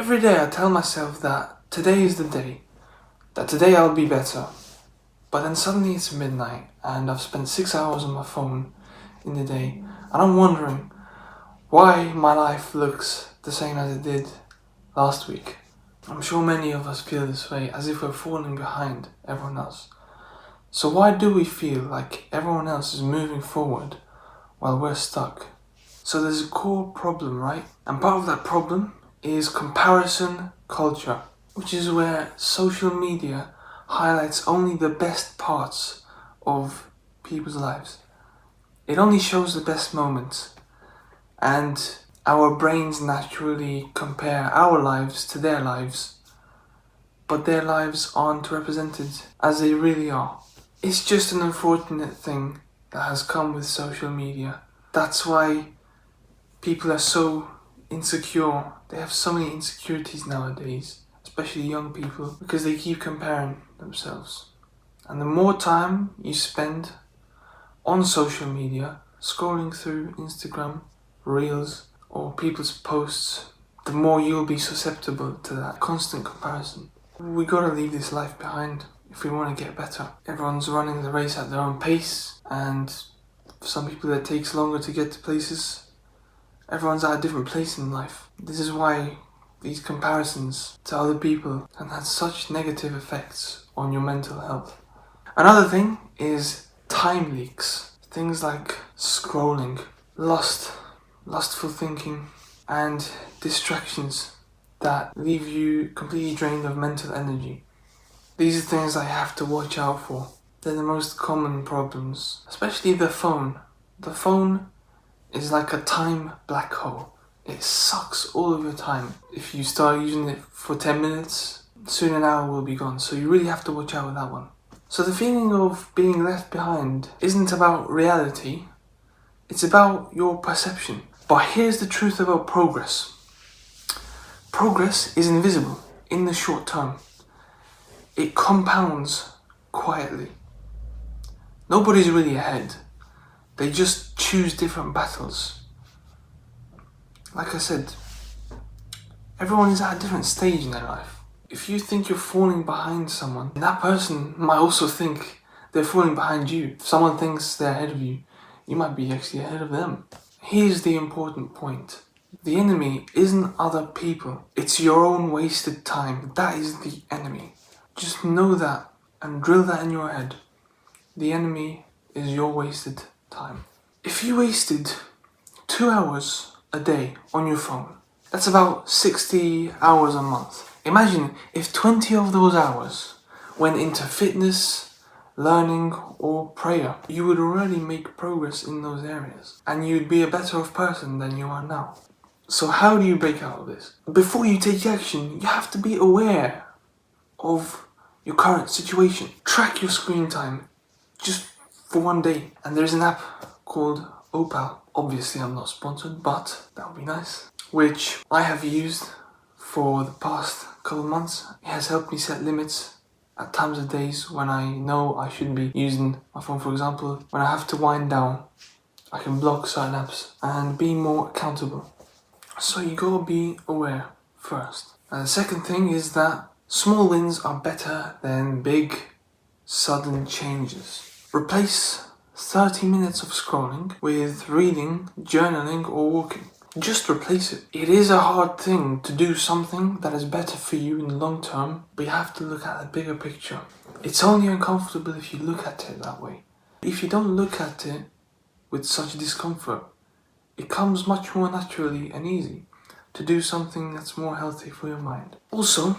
Every day I tell myself that today is the day, that today I'll be better. But then suddenly it's midnight and I've spent 6 hours on my phone in the day, and I'm wondering why my life looks the same as it did last week. I'm sure many of us feel this way, as if we're falling behind everyone else. So why do we feel like everyone else is moving forward while we're stuck? So there's a core problem, right? And part of that problem is comparison culture, which is where social media highlights only the best parts of people's lives. It only shows the best moments, and our brains naturally compare our lives to their lives, but their lives aren't represented as they really are. It's just an unfortunate thing that has come with social media. That's why people are so insecure. They have so many insecurities nowadays, especially young people, because they keep comparing themselves. And the more time you spend on social media, scrolling through Instagram, Reels, or people's posts, the more you'll be susceptible to that constant comparison. We gotta leave this life behind if we want to get better. Everyone's running the race at their own pace, and for some people it takes longer to get to places. Everyone's at a different place in life. This is why these comparisons to other people can have such negative effects on your mental health. Another thing is time leaks. Things like scrolling, lustful thinking, and distractions that leave you completely drained of mental energy. These are things I have to watch out for. They're the most common problems, especially the phone. The phone is like a time black hole. It sucks all of your time. If you start using it for 10 minutes, soon an hour will be gone. So you really have to watch out with that one. So the feeling of being left behind isn't about reality, it's about your perception. But here's the truth about progress. Progress is invisible in the short term. It compounds quietly. Nobody's really ahead. They just choose different battles. Like I said, everyone is at a different stage in their life. If you think you're falling behind someone, that person might also think they're falling behind you. If someone thinks they're ahead of you, you might be actually ahead of them. Here's the important point. The enemy isn't other people. It's your own wasted time. That is the enemy. Just know that and drill that in your head. The enemy is your wasted time. If you wasted 2 hours a day on your phone, that's about 60 hours a month. Imagine if 20 of those hours went into fitness, learning, or prayer. You would already make progress in those areas, and you'd be a better off person than you are now. So how do you break out of this? Before you take action, you have to be aware of your current situation. Track your screen time just for one day. And there's an app called Opal. Obviously I'm not sponsored, but that would be nice. Which I have used for the past couple of months. It has helped me set limits at times of days when I know I shouldn't be using my phone. For example, when I have to wind down, I can block certain apps and be more accountable. So you gotta be aware first. And the second thing is that small wins are better than big, sudden changes. Replace 30 minutes of scrolling with reading, journaling, or walking. Just replace it. It is a hard thing to do something that is better for you in the long term, but you have to look at the bigger picture. It's only uncomfortable if you look at it that way. If you don't look at it with such discomfort, it comes much more naturally and easy to do something that's more healthy for your mind. Also,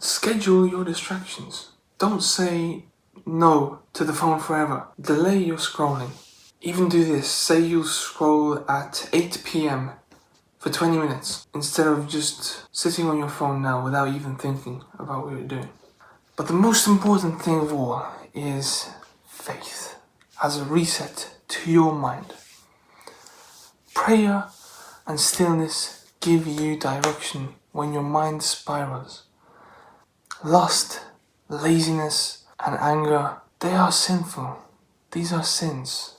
schedule your distractions. Don't say no to the phone forever. Delay your scrolling. Even do this. Say you'll scroll at 8 p.m. for 20 minutes instead of just sitting on your phone now without even thinking about what you're doing. But the most important thing of all is faith as a reset to your mind. Prayer and stillness give you direction when your mind spirals. Lust, laziness, and anger, they are sinful. These are sins.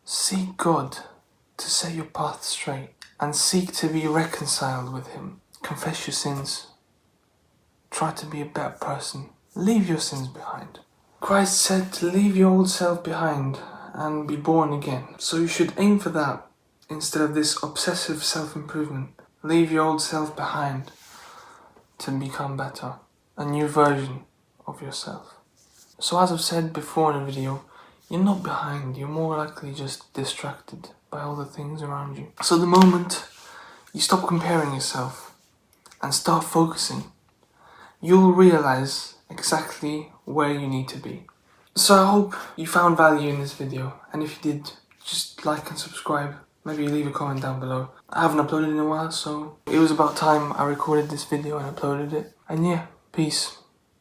Seek God to set your path straight and seek to be reconciled with Him. Confess your sins. Try to be a better person. Leave your sins behind. Christ said to leave your old self behind and be born again. So you should aim for that instead of this obsessive self-improvement. Leave your old self behind to become better. A new version of yourself. So as I've said before in a video, you're not behind, you're more likely just distracted by all the things around you. So the moment you stop comparing yourself and start focusing, you'll realize exactly where you need to be. So I hope you found value in this video, and if you did, just like and subscribe. Maybe leave a comment down below. I haven't uploaded in a while, so it was about time I recorded this video and uploaded it. And yeah, peace.